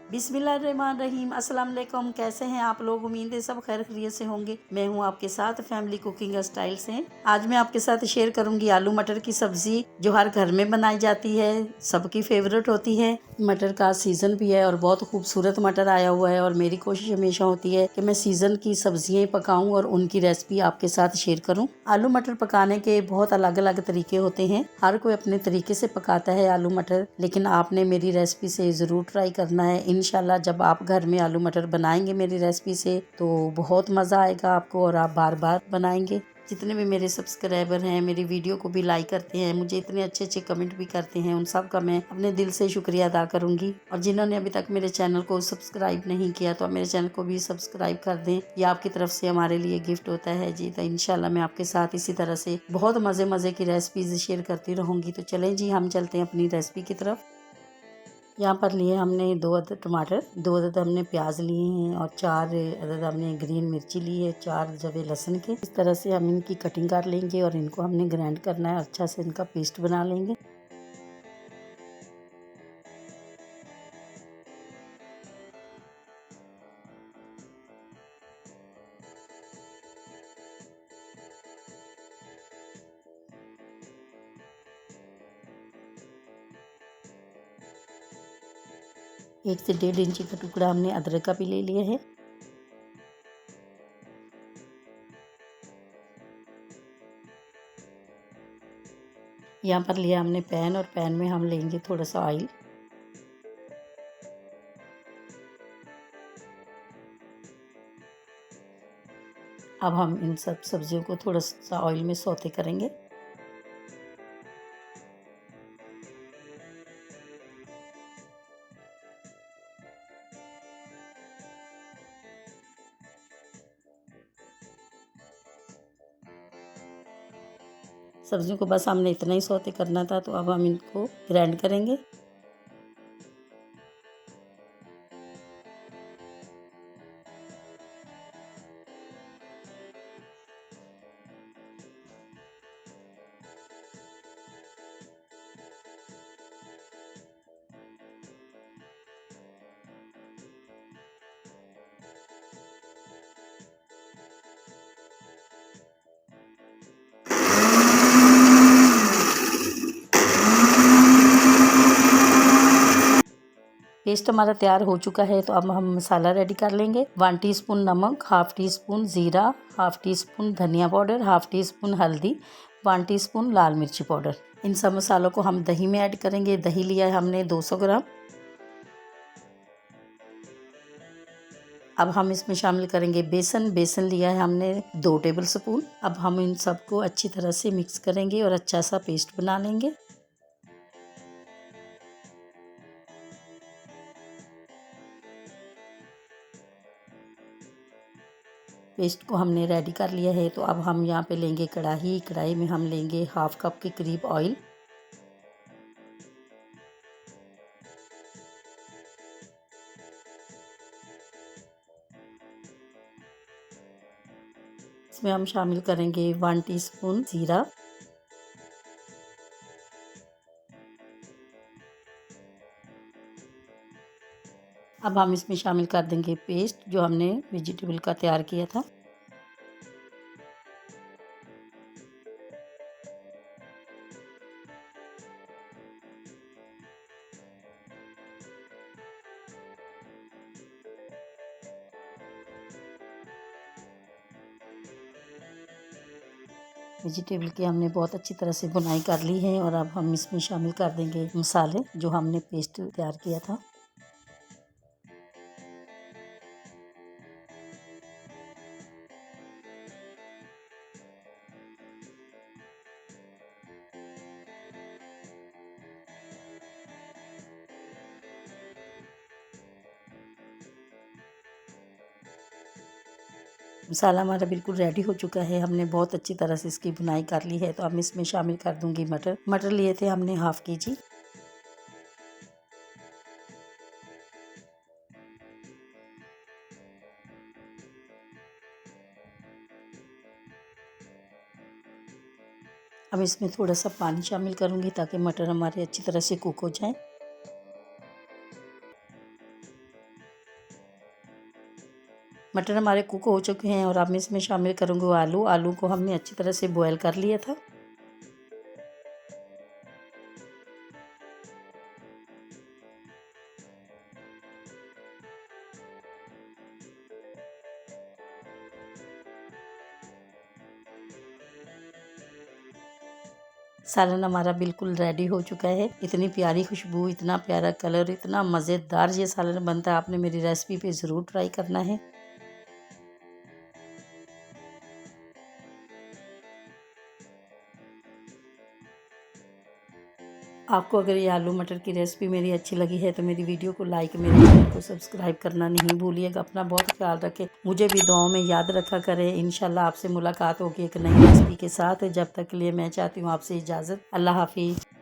बिस्मिल्लाहिर्रहमानिर्रहीम। अस्सलाम वालेकुम। कैसे हैं आप लोग? उम्मीद है सब खैर खैरियत से होंगे। मैं हूं आपके साथ फैमिली कुकिंग स्टाइल से। आज मैं आपके साथ शेयर करूंगी आलू मटर की सब्जी, जो हर घर में बनाई जाती है, सबकी फेवरेट होती है। मटर का सीजन भी है और बहुत खूबसूरत मटर आया हुआ है, और मेरी कोशिश हमेशा होती है कि मैं सीजन की सब्जियां पकाऊं और उनकी रेसिपी आपके साथ शेयर करूं। आलू मटर पकाने के बहुत अलग अलग तरीके होते हैं, हर कोई अपने तरीके से पकाता है आलू मटर, लेकिन आपने मेरी रेसिपी से ज़रूर ट्राई करना है। इंशाल्लाह जब आप घर में आलू मटर बनाएंगे मेरी रेसिपी से तो बहुत मज़ा आएगा आपको, और आप बार बार बनाएंगे। जितने भी मेरे सब्सक्राइबर हैं, मेरी वीडियो को भी लाइक करते हैं, मुझे इतने अच्छे अच्छे कमेंट भी करते हैं, उन सब का मैं अपने दिल से शुक्रिया अदा करूंगी। और जिन्होंने अभी तक मेरे चैनल को सब्सक्राइब नहीं किया तो आप मेरे चैनल को भी सब्सक्राइब कर दें, ये आपकी तरफ से हमारे लिए गिफ्ट होता है जी। तो इंशाल्लाह मैं आपके साथ इसी तरह से बहुत मज़े की रेसिपीज शेयर करती रहूँगी। तो चलें जी, हम चलते हैं अपनी रेसिपी की तरफ। यहाँ पर लिए हमने 2 अदद टमाटर, 2 अदद हमने प्याज लिए हैं, और 4 अदद हमने ग्रीन मिर्ची ली है, 4 जवे लहसुन के। इस तरह से हम इनकी कटिंग कर लेंगे और इनको हमने ग्राइंड करना है, अच्छा से इनका पेस्ट बना लेंगे। एक से 1.5 इंची का टुकड़ा हमने अदरक का भी ले लिया है। यहाँ पर लिया हमने पैन, और पैन में हम लेंगे थोड़ा सा ऑयल। अब हम इन सब सब्जियों को थोड़ा सा ऑयल में सौते करेंगे। सब्जियों को बस हमने इतना ही सौते करना था, तो अब हम इनको ग्राइंड करेंगे। पेस्ट हमारा तैयार हो चुका है, तो अब हम मसाला रेडी कर लेंगे। 1 टीस्पून नमक, 1/2 टीस्पून जीरा, 1/2 टीस्पून धनिया पाउडर, 1/2 टीस्पून हल्दी, 1 टीस्पून लाल मिर्ची पाउडर। इन सब मसालों को हम दही में ऐड करेंगे। दही लिया है हमने 200 ग्राम। अब हम इसमें शामिल करेंगे बेसन। बेसन लिया है हमने 2 टेबल स्पून। अब हम इन सबको अच्छी तरह से मिक्स करेंगे और अच्छा सा पेस्ट बना लेंगे। पेस्ट को हमने रेडी कर लिया है, तो अब हम यहाँ पे लेंगे कढ़ाई। कढ़ाई में हम लेंगे 1/2 कप के करीब ऑयल। इसमें हम शामिल करेंगे 1 टीस्पून जीरा, अब हम इसमें शामिल कर देंगे पेस्ट जो हमने वेजिटेबल का तैयार किया था। वेजिटेबल की हमने बहुत अच्छी तरह से बुनाई कर ली है, और अब हम इसमें शामिल कर देंगे मसाले जो हमने पेस्ट तैयार किया था। मसाला हमारा बिल्कुल रेडी हो चुका है, हमने बहुत अच्छी तरह से इसकी बुनाई कर ली है। तो अब इसमें शामिल कर दूंगी मटर। मटर लिए थे हमने 1/2 kg। अब इसमें थोड़ा सा पानी शामिल करूँगी ताकि मटर हमारे अच्छी तरह से कुक हो जाएं। मटर हमारे कुक हो चुके हैं और अब मैं इसमें शामिल करूँगी आलू। आलू को हमने अच्छी तरह से बॉयल कर लिया था। सालन हमारा बिल्कुल रेडी हो चुका है। इतनी प्यारी खुशबू, इतना प्यारा कलर, इतना मज़ेदार ये सालन बनता है। आपने मेरी रेसिपी पे ज़रूर ट्राई करना है। आपको अगर ये आलू मटर की रेसिपी मेरी अच्छी लगी है तो मेरी वीडियो को लाइक, मेरे चैनल को सब्सक्राइब करना नहीं भूलिएगा। अपना बहुत ख्याल रखें, मुझे भी दुआओं में याद रखा करें। इंशाल्लाह आपसे मुलाकात होगी एक नई रेसिपी के साथ। जब तक के लिए मैं चाहती हूँ आपसे इजाज़त। अल्लाह हाफिज़।